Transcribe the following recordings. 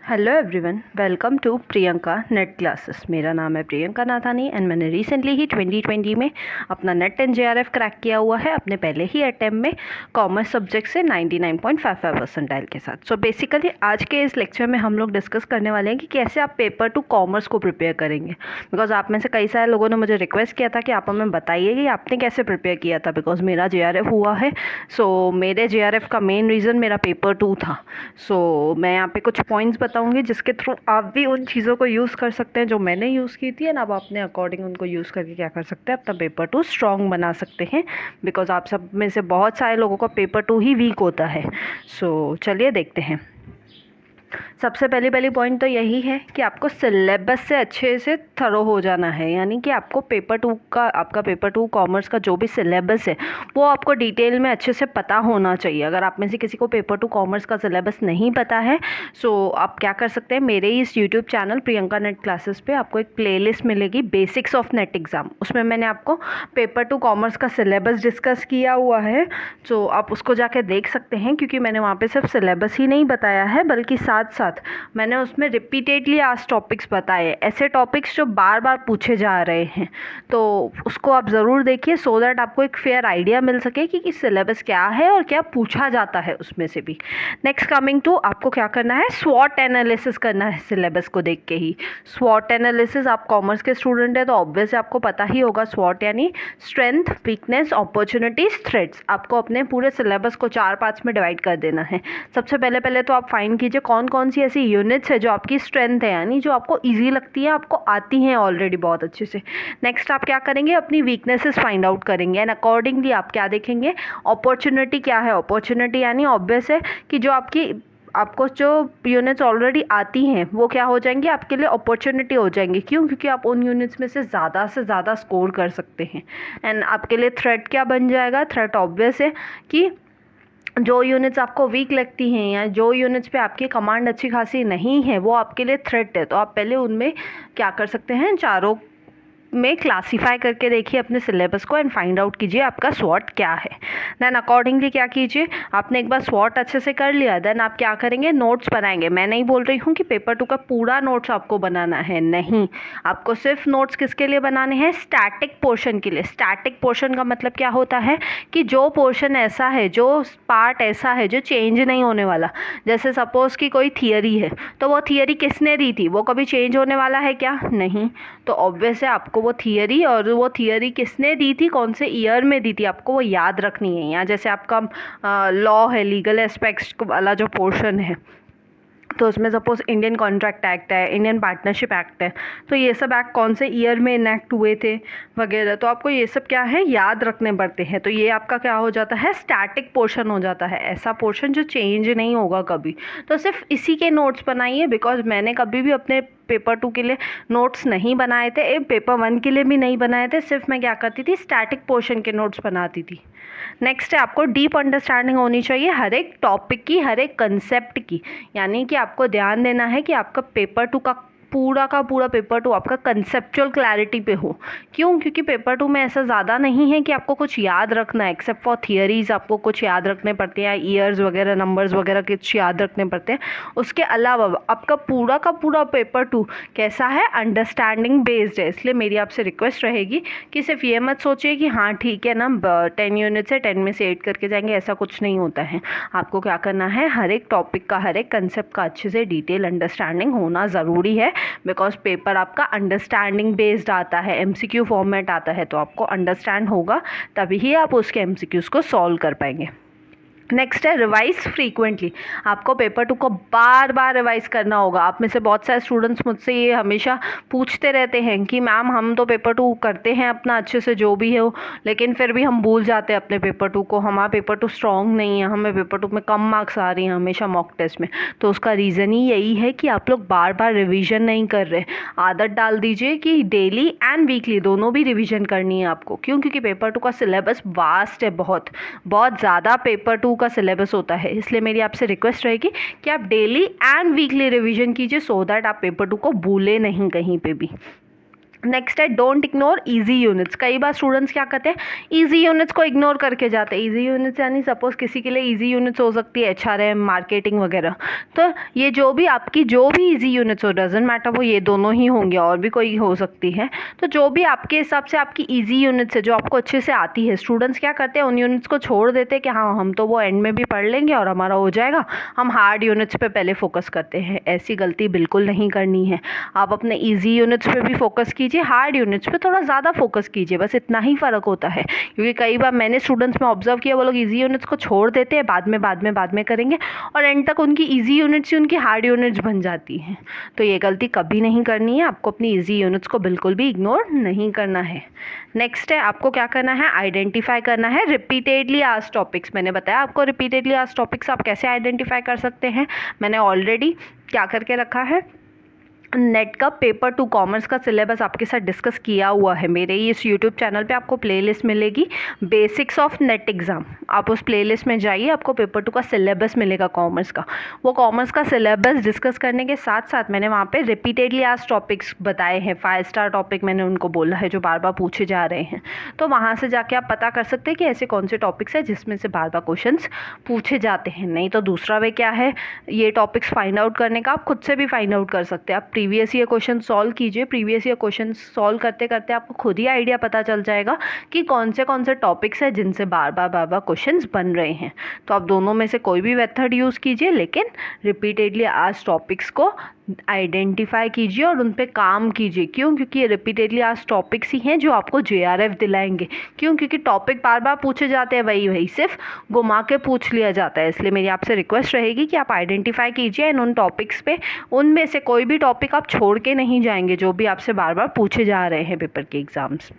Hello everyone, welcome to Priyanka net classes. मेरा नाम है प्रियंका नाथानी एंड मैंने रिसेंटली ही 2020 में अपना नेट एंड जेआरएफ क्रैक किया हुआ है अपने पहले ही अटैम्प्ट में कॉमर्स सब्जेक्ट से 99.55 परसेंटाइल के साथ। सो बेसिकली आज के इस लेक्चर में हम लोग डिस्कस करने वाले हैं कि कैसे आप पेपर टू कॉमर्स को प्रिपेयर करेंगे। बिकॉज आप में से कई सारे लोगों ने मुझे रिक्वेस्ट किया था कि आप हमें बताइए कि आपने कैसे प्रिपेयर किया था, बिकॉज मेरा जेआरएफ हुआ है। सो मेरे जेआरएफ का मेन रीज़न मेरा पेपर टू था। सो मैं यहाँ पे कुछ पॉइंट्स बताऊंगी जिसके थ्रू आप भी उन चीज़ों को यूज़ कर सकते हैं जो मैंने यूज़ की थी, एंड आप अपने अकॉर्डिंग उनको यूज़ करके क्या कर सकते हैं, अपना पेपर टू स्ट्रॉन्ग बना सकते हैं। बिकॉज आप सब में से बहुत सारे लोगों का पेपर टू ही वीक होता है। सो चलिए देखते हैं। सबसे पहली पॉइंट तो यही है कि आपको सिलेबस से अच्छे से थरो हो जाना है, यानी कि आपको आपका पेपर टू कॉमर्स का जो भी सिलेबस है वो आपको डिटेल में अच्छे से पता होना चाहिए। अगर आप में से किसी को पेपर टू कॉमर्स का सिलेबस नहीं पता है, सो आप क्या कर सकते हैं, मेरे इस YouTube channel Priyanka net classes पे आपको एक प्लेलिस्ट मिलेगी, बेसिक्स ऑफ नेट एग्ज़ाम। उसमें मैंने आपको पेपर टू कॉमर्स का सिलेबस डिस्कस किया हुआ है। सो आप उसको जाके देख सकते हैं, क्योंकि मैंने वहाँ पे सिर्फ सिलेबस ही नहीं बताया है बल्कि साथ साथ मैंने उसमें रिपीटेडली आज टॉपिक्स बताए, ऐसे टॉपिक्स जो बार बार पूछे जा रहे हैं। तो उसको आप ज़रूर देखिए सो दैट आपको एक फेयर आइडिया मिल सके कि सिलेबस क्या है और क्या पूछा जाता है उसमें से भी। नेक्स्ट कमिंग टू, आपको क्या करना है, स्वॉट एनालिसिस करना है सिलेबस को देख के ही। स्वॉट एनालिसिस, आप कॉमर्स के स्टूडेंट हैं तो ऑब्वियस आपको पता ही होगा, स्वॉट यानी स्ट्रेंथ, वीकनेस, अपॉर्चुनिटीज, थ्रेट्स। आपको अपने पूरे सिलेबस को 4 पार्ट्स में डिवाइड कर देना है। सबसे पहले तो आप फाइंड कीजिए कौन कौन सी ऐसी यूनिट्स है जो आपकी स्ट्रेंथ है, यानी जो आपको इजी लगती है, आपको आती हैं ऑलरेडी बहुत अच्छे से। नेक्स्ट आप क्या करेंगे, अपनी वीकनेसेस फाइंड आउट करेंगे एंड अकॉर्डिंगली आप क्या देखेंगे, अपॉर्चुनिटी क्या है। अपॉर्चुनिटी यानी ऑब्वियस है कि जो आपको जो यूनिट्स ऑलरेडी आती हैं वो क्या हो जाएंगी, आपके लिए अपॉर्चुनिटी हो जाएंगी। क्यों? क्योंकि आप उन यूनिट्स में से ज़्यादा स्कोर कर सकते हैं। एंड आपके लिए थ्रेट क्या बन जाएगा, थ्रेट ऑब्वियस है कि जो यूनिट्स आपको वीक लगती हैं या जो यूनिट्स पे आपकी कमांड अच्छी खासी नहीं है वो आपके लिए थ्रेट है। तो आप पहले उनमें क्या कर सकते हैं, चारों में क्लासीफाई करके देखिए अपने सिलेबस को एंड फाइंड आउट कीजिए आपका स्वॉट क्या है। देन अकॉर्डिंगली क्या कीजिए, आपने एक बार स्वॉट अच्छे से कर लिया, देन आप क्या करेंगे, नोट्स बनाएंगे। मैं नहीं बोल रही हूँ कि पेपर टू का पूरा नोट्स आपको बनाना है, नहीं, आपको सिर्फ नोट्स किसके लिए बनाने हैं, स्टैटिक पोर्शन के लिए। स्टैटिक पोर्शन का मतलब क्या होता है कि जो पोर्शन ऐसा है, जो पार्ट ऐसा है जो चेंज नहीं होने वाला। जैसे सपोज कि कोई थियरी है, तो वो थियरी किसने दी थी, वो कभी चेंज होने वाला है क्या, नहीं। तो ऑब्वियस है आपको वो थियरी, और वो थियरी किसने दी थी, कौन से ईयर में दी थी, आपको वो याद रखनी है। या जैसे आपका लॉ है, लीगल एस्पेक्ट्स वाला जो पोर्शन है, तो उसमें सपोज इंडियन कॉन्ट्रैक्ट एक्ट है, इंडियन पार्टनरशिप एक्ट है, तो ये सब एक्ट कौन से ईयर में इनेक्ट हुए थे वगैरह, तो आपको ये सब क्या है, याद रखने पड़ते हैं। तो ये आपका क्या हो जाता है, स्टैटिक पोर्शन हो जाता है, ऐसा पोर्शन जो चेंज नहीं होगा कभी। तो सिर्फ इसी के नोट्स बनाइए, बिकॉज मैंने कभी भी अपने पेपर टू के लिए नोट्स नहीं बनाए थे, पेपर वन के लिए भी नहीं बनाए थे। सिर्फ मैं क्या करती थी, स्टैटिक पोर्शन के नोट्स बनाती थी। नेक्स्ट है, आपको डीप अंडरस्टैंडिंग होनी चाहिए हर एक टॉपिक की, हर एक कंसेप्ट की। यानी कि आपको ध्यान देना है कि आपका पेपर टू का पूरा पेपर टू आपका कंसेप्चुअल क्लैरिटी पे हो। क्यों? क्योंकि पेपर टू में ऐसा ज़्यादा नहीं है कि आपको कुछ याद रखना है, एक्सेप्ट फॉर थियरीज आपको कुछ याद रखने पड़ते हैं, ईयर्स वगैरह, नंबर्स वगैरह कुछ याद रखने पड़ते हैं। उसके अलावा आपका पूरा का पूरा पेपर टू कैसा है, अंडरस्टैंडिंग बेस्ड है। इसलिए मेरी आपसे रिक्वेस्ट रहेगी कि सिर्फ ये मत सोचिए कि हाँ ठीक है ना, 10 यूनिट्स है, 10 में से 8 करके जाएंगे, ऐसा कुछ नहीं होता है। आपको क्या करना है, हर एक टॉपिक का, हर एक कंसेप्ट का अच्छे से डिटेल अंडरस्टैंडिंग होना ज़रूरी है। बिकॉज पेपर आपका अंडरस्टैंडिंग बेस्ड आता है, एमसीक्यू फॉर्मेट आता है, तो आपको अंडरस्टैंड होगा तभी ही आप उसके एमसीक्यूज़ को सॉल्व कर पाएंगे। नेक्स्ट है, रिवाइज फ्रीक्वेंटली। आपको पेपर टू को बार बार रिवाइज करना होगा। आप में से बहुत सारे स्टूडेंट्स मुझसे ये हमेशा पूछते रहते हैं कि मैम हम तो पेपर टू करते हैं अपना अच्छे से जो भी हो, लेकिन फिर भी हम भूल जाते हैं अपने पेपर टू को, हमारा पेपर टू स्ट्रॉन्ग नहीं है, हमें पेपर टू में कम मार्क्स आ रही हैं हमेशा मॉक टेस्ट में। तो उसका रीज़न ही यही है कि आप लोग बार बार रिविज़न नहीं कर रहे। आदत डाल दीजिए कि डेली एंड वीकली दोनों भी रिविज़न करनी है आपको। क्यों? क्योंकि पेपर टू का सिलेबस वास्ट है, बहुत ज़्यादा पेपर टू का सिलेबस होता है। इसलिए मेरी आपसे रिक्वेस्ट रहेगी कि आप डेली एंड वीकली रिवीजन कीजिए, सो दैट आप पेपर टू को भूले नहीं कहीं पे भी। नेक्स्ट है डोंट इग्नोर इजी यूनिट्स। कई बार स्टूडेंट्स क्या करते हैं, इजी यूनिट्स को इग्नोर करके जाते हैं। इजी यूनिट्स यानी सपोज किसी के लिए इजी यूनिट्स हो सकती है HRM, मार्केटिंग वगैरह। तो ये जो भी इजी यूनिट्स हो, डजेंट मैटर वो ये दोनों ही होंगे, और भी कोई हो सकती है। तो जो भी आपके हिसाब से आपकी इजी यूनिट्स है, जो आपको अच्छे से आती है, स्टूडेंट्स क्या करते हैं उन यूनिट्स को छोड़ देते हैं कि हाँ हम तो वो एंड में भी पढ़ लेंगे और हमारा हो जाएगा, हम हार्ड यूनिट्स पे पहले फोकस करते हैं। ऐसी गलती बिल्कुल नहीं करनी है। आप अपने इजी यूनिट्स पे भी फोकस कीजिए, हार्ड यूनिट्स पे थोड़ा ज़्यादा फोकस कीजिए, बस इतना ही फ़र्क होता है। क्योंकि कई बार मैंने स्टूडेंट्स में ऑब्जर्व किया, वो लोग इजी यूनिट्स को छोड़ देते हैं, बाद में करेंगे, और एंड तक उनकी इजी यूनिट्स ही उनकी हार्ड यूनिट्स बन जाती हैं। तो ये गलती कभी नहीं करनी है। आपको अपनी इजी यूनिट्स को बिल्कुल भी इग्नोर नहीं करना है। नेक्स्ट है आपको क्या करना है, आइडेंटिफाई करना है रिपीटेडली आस्क्ड टॉपिक्स। मैंने बताया आपको रिपीटेडली आस्क्ड टॉपिक्स आप कैसे आइडेंटिफाई कर सकते हैं। मैंने ऑलरेडी क्या करके रखा है, नेट का पेपर 2 कॉमर्स का सिलेबस आपके साथ डिस्कस किया हुआ है। मेरे इस यूट्यूब चैनल पे आपको प्लेलिस्ट मिलेगी बेसिक्स ऑफ नेट एग्ज़ाम। आप उस प्लेलिस्ट में जाइए, आपको पेपर 2 का सिलेबस मिलेगा कॉमर्स का। वो कॉमर्स का सिलेबस डिस्कस करने के साथ साथ मैंने वहाँ पे रिपीटेडली आस्क्ड टॉपिक्स बताए हैं। 5 स्टार टॉपिक मैंने उनको बोला है जो बार बार पूछे जा रहे हैं। तो वहाँ से जाके आप पता कर सकते हैं कि ऐसे कौन से टॉपिक्स हैं जिसमें से बार बार क्वेश्चन पूछे जाते हैं। नहीं तो दूसरा वे क्या है, ये टॉपिक्स फाइंड आउट करने का आप खुद से भी फाइंड आउट कर सकते हैं। आप प्रीवियस ईयर क्वेश्चन सॉल्व कीजिए, प्रीवियस ईयर क्वेश्चन सॉल्व करते करते आपको खुद ही आइडिया पता चल जाएगा कि कौन से टॉपिक्स हैं जिनसे बार बार क्वेश्चंस बन रहे हैं। तो आप दोनों में से कोई भी मेथड यूज़ कीजिए, लेकिन रिपीटेडली आज टॉपिक्स को आइडेंटिफाई कीजिए और उन पे काम कीजिए। क्यों? क्योंकि ये रिपीटेडली आज टॉपिक्स ही हैं जो आपको JRF दिलाएंगे। क्यों? क्योंकि टॉपिक बार बार पूछे जाते हैं, वही सिर्फ घुमा के पूछ लिया जाता है। इसलिए मेरी आपसे रिक्वेस्ट रहेगी कि आप आइडेंटिफाई कीजिए एंड उन टॉपिक्स पे, उनमें से कोई भी टॉपिक आप छोड़ के नहीं जाएंगे जो भी आपसे बार बार पूछे जा रहे हैं पेपर के एग्जाम्स।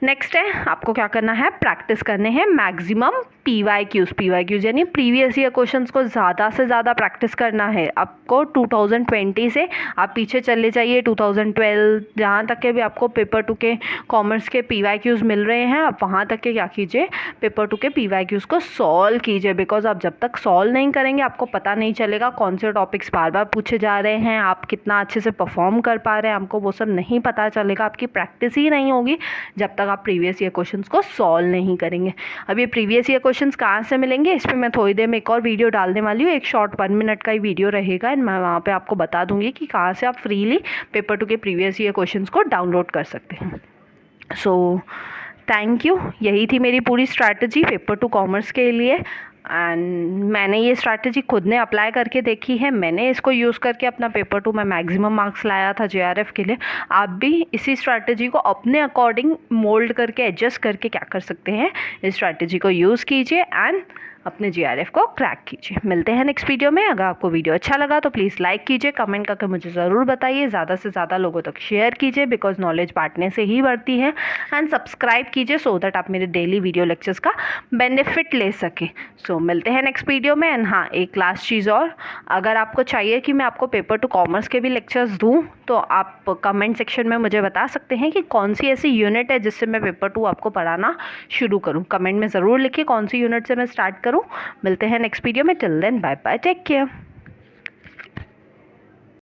नेक्स्ट है आपको क्या करना है, प्रैक्टिस करने हैं मैक्सिमम PYQs यानी प्रीवियस ईयर क्वेश्चंस को ज़्यादा से ज़्यादा प्रैक्टिस करना है। आपको 2020 से आप पीछे चले जाइए 2012, जहाँ तक के भी आपको पेपर 2 के कॉमर्स के PYQs मिल रहे हैं, आप वहाँ तक के क्या कीजिए, पेपर 2 के PYQs को सॉल्व कीजिए। बिकॉज आप जब तक सॉल्व नहीं करेंगे आपको पता नहीं चलेगा कौन से टॉपिक्स बार बार पूछे जा रहे हैं, आप कितना अच्छे से परफॉर्म कर पा रहे हैं, आपको वो सब नहीं पता चलेगा। आपकी प्रैक्टिस ही नहीं होगी जब तक आप प्रीवियस ईयर क्वेश्चंस को सॉल्व नहीं करेंगे। अब ये प्रीवियस ईयर क्वेश्चंस कहाँ से मिलेंगे, इस पर मैं थोड़ी देर में एक और वीडियो डालने वाली हूँ। एक शॉर्ट 1 मिनट का ही वीडियो रहेगा एंड मैं वहाँ पे आपको बता दूंगी कि कहाँ से आप फ्रीली पेपर 2 के प्रीवियस ईयर क्वेश्चंस को डाउनलोड कर सकते हैं। So thank you. यही थी मेरी पूरी स्ट्रैटेजी पेपर 2 कॉमर्स के लिए एंड मैंने ये स्ट्रैटेजी खुद ने अप्लाई करके देखी है। मैंने इसको यूज़ करके अपना पेपर 2 में मैक्सिमम मार्क्स लाया था JRF के लिए। आप भी इसी स्ट्रैटेजी को अपने अकॉर्डिंग मोल्ड करके, एडजस्ट करके क्या कर सकते हैं, इस स्ट्रैटेजी को यूज़ कीजिए एंड अपने JRF को क्रैक कीजिए। मिलते हैं नेक्स्ट वीडियो में। अगर आपको वीडियो अच्छा लगा तो प्लीज़ लाइक कीजिए, कमेंट करके मुझे ज़रूर बताइए, ज़्यादा से ज़्यादा लोगों तक शेयर कीजिए बिकॉज नॉलेज बांटने से ही बढ़ती है, एंड सब्सक्राइब कीजिए सो दैट आप मेरे डेली वीडियो लेक्चर्स का बेनिफिट ले सकें। सो मिलते हैं नेक्स्ट वीडियो में। एंड हाँ, एक लास्ट चीज़ और, अगर आपको चाहिए कि मैं आपको पेपर 2 कॉमर्स के भी लेक्चर्स दूँ तो आप कमेंट सेक्शन में मुझे बता सकते हैं कि कौन सी ऐसी यूनिट है जिससे मैं पेपर 2 आपको पढ़ाना शुरू करूँ। कमेंट में ज़रूर लिखिए कौन सी यूनिट से मैं स्टार्ट करूँ। मिलते हैं नेक्स्ट वीडियो में। Till then bye bye, take care.